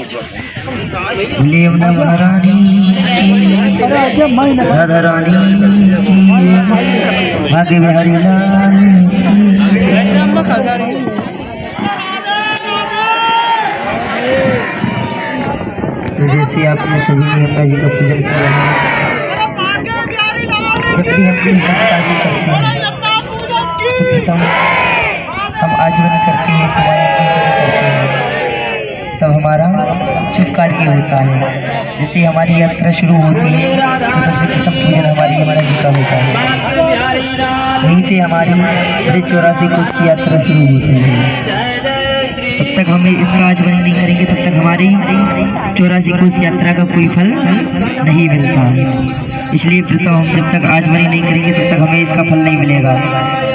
यमुना महारानी राधा रानी भाग्य बिहारी लाल तो जैसे आपने सभी यमुना जी का पूजन किया है, जब भी हम कोई सब कार्य करते हैं तो प्रथम हम आचमन करते हैं, करते हैं, तब हमारा शुभ कार्य होता है। जैसे हमारी यात्रा शुरू होती है तो सबसे प्रथम पूजन हमारी यमुना जी का होता है। यहीं से हमारी ब्रज 84 कोस की यात्रा शुरू होती है। तब तक हमें इसका आचमन नहीं करेंगे तब तक हमारी 84 कोस यात्रा का कोई फल नहीं मिलता है। इसलिए प्रथम हम जब तक आचमनी नहीं करेंगे तब तक हमें इसका फल नहीं मिलेगा।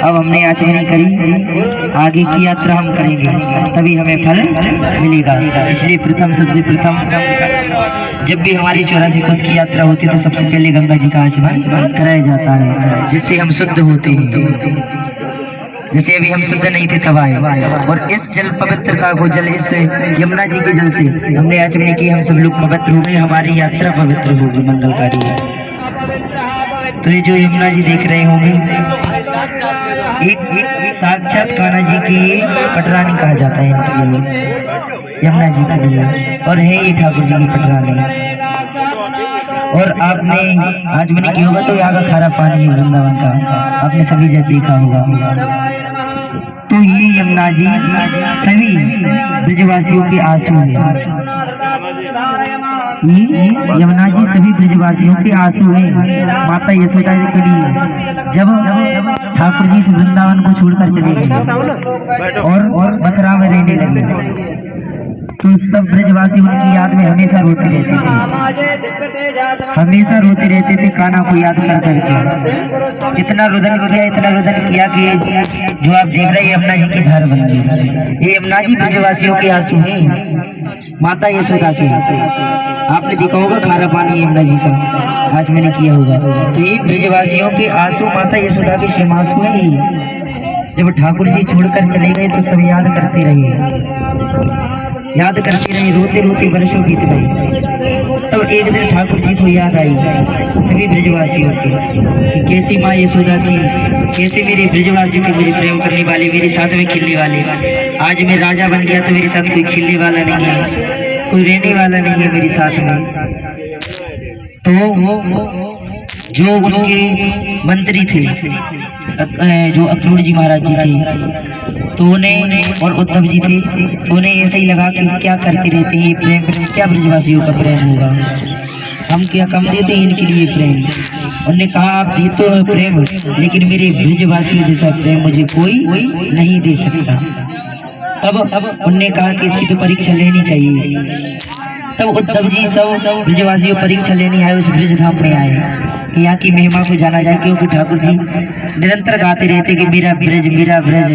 अब हमने आचमनी करी, आगे की यात्रा हम करेंगे तभी हमें फल मिलेगा। इसलिए प्रथम सबसे प्रथम जब भी हमारी 84 कोस की यात्रा होती है तो सबसे पहले गंगा जी का आचमन कराया जाता है, जिससे हम शुद्ध होते हैं। जैसे अभी हम शुद्ध नहीं थे तब आए, और इस जल पवित्रता को जल इस यमुना जी के जल से हमने आचमनी की, हम सब लोग पवित्र हो गए, हमारी यात्रा पवित्र होगी, मंगलकारी है। तो ये जो यमुना जी देख रहे होंगे एक साक्षात कान्हा जी की पटरानी कहा जाता है इनकी, यमुना जी के लिए, और है ये ठाकुर जी की पटरानी। और आपने आचमनी की होगा तो यहाँ का खारा पानी है वृंदावन का, आपने सभी जगह देखा होगा। तो ये यमुना जी सभी ब्रजवासियों के आंसू है, यमुना जी सभी ब्रजवासियों के आंसू है। माता यशोदा जी के लिए जब ठाकुर जी इस वृंदावन को छोड़कर चले गए और मथुरा में रहने लगे तो सब ब्रजवासी उनकी याद में हमेशा रोते रहते थे, हमेशा रोते रहते थे कान्हा को याद कर करके। इतना रुदन किया कि जो आप देख रहे हैं यमुना जी की धार बन गई। ये यमुना जी ब्रजवासियों के आंसू हैं, माता यशोदा के। आपने देखा होगा खारा पानी यमुना जी का आज मैंने किया होगा, तो ये ब्रजवासियों के आंसू माता यशोदा के श्रीमासु ही। जब ठाकुर जी छोड़कर चले गए तो सब याद करते रहे, रोते रोते वर्षों बीत गए। तब एक दिन ठाकुर जी को याद आई सभी ब्रजवासियों की कि कैसी माँ यशोदा की, कैसे मेरे ब्रजवासी थे, मुझे प्रेम करने वाले, मेरे साथ में खेलने वाले। आज मैं राजा बन गया तो मेरे साथ कोई खेलने वाला नहीं है, कोई रहने वाला नहीं है मेरे साथ में। तो जो उनके मंत्री थे, जो अक्रूर जी महाराज जी थे, तो उन्हें और उद्धव जी थे, तो उन्हें ऐसे ही लगा कि क्या करते रहते हैं प्रेम, क्या ब्रजवासियों का प्रेम होगा, हम क्या कम देते हैं इनके लिए प्रेम। उन्होंने कहा आप ये तो है प्रेम, लेकिन मेरे ब्रजवासियों जैसा प्रेम मुझे कोई नहीं दे सकता। तब उन्होंने कहा कि इसकी तो परीक्षा लेनी चाहिए। तब उद्धव जी सब ब्रजवासियों परीक्षा लेने आए, उस ब्रज धाम में आए कि यहाँ की महिमा को जाना जाए, क्योंकि ठाकुर जी निरंतर गाते रहते कि मेरा ब्रज,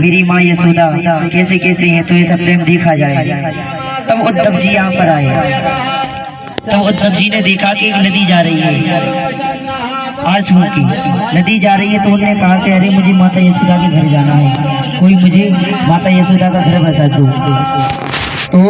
मेरी माँ यशोदा कैसे कैसे है, तो ऐसा प्रेम देखा जाए। तब उद्धव जी यहाँ पर आए, तब उद्धव जी ने देखा कि एक नदी जा रही है, आंसू की नदी जा रही है। तो उन्होंने कहा कि अरे मुझे माता यशोदा के घर जाना है, कोई मुझे माता यशोदा का घर बता दो। तो